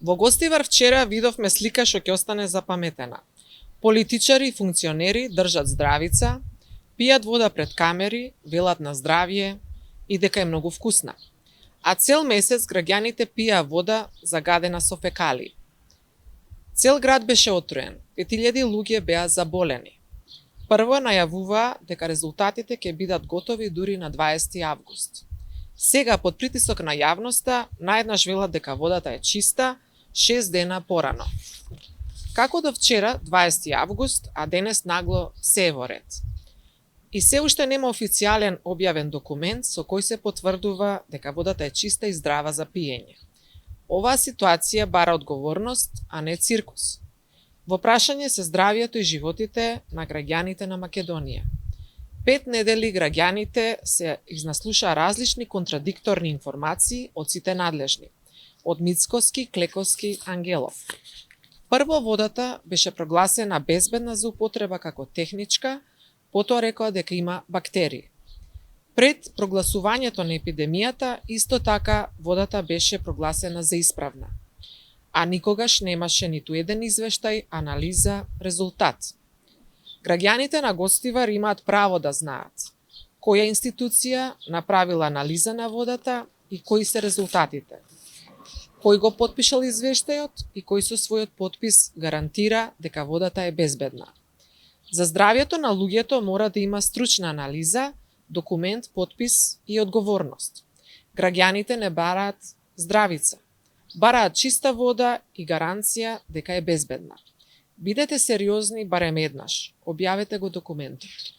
Во Гостивар вчера видовме слика што ќе остане запаметена. Политичари и функционери држат здравица, пијат вода пред камери, велат на здравје и дека е многу вкусна. А цел месец граѓаните пија вода загадена со фекалии. Цел град беше отруен, 5000 луѓе беа заболени. Прво најавуваа дека резултатите ќе бидат готови дури на 20 август. Сега, под притисок на јавноста, наеднаш велат дека водата е чиста 6 дена порано. Како до вчера, 20 август, а денес нагло се е во ред. И се уште нема официјален објавен документ со кој се потврдува дека водата е чиста и здрава за пиење. Оваа ситуација бара одговорност, а не циркус. Во прашање се здравието и животите на граѓаните на Македонија. 5 недели граѓаните се изнаслуша различни контрадикторни информации од сите надлежни, од Мицкоски, Клековски, Ангелов. Прво водата беше прогласена безбедна за употреба како техничка, потоа рекоа дека има бактерии. Пред прогласувањето на епидемијата, исто така водата беше прогласена за исправна. А никогаш немаше ниту еден извештај, анализа, резултат. Граѓаните на Гостивар имаат право да знаат која институција направила анализа на водата и кои се резултатите. Кој го потпишал извештајот и кој со својот потпис гарантира дека водата е безбедна. За здравјето на луѓето мора да има стручна анализа, документ, потпис и одговорност. Граѓаните не бараат здравица. Бараат чиста вода и гаранција дека е безбедна. Бидете сериозни барем еднаш. Објавете го документот.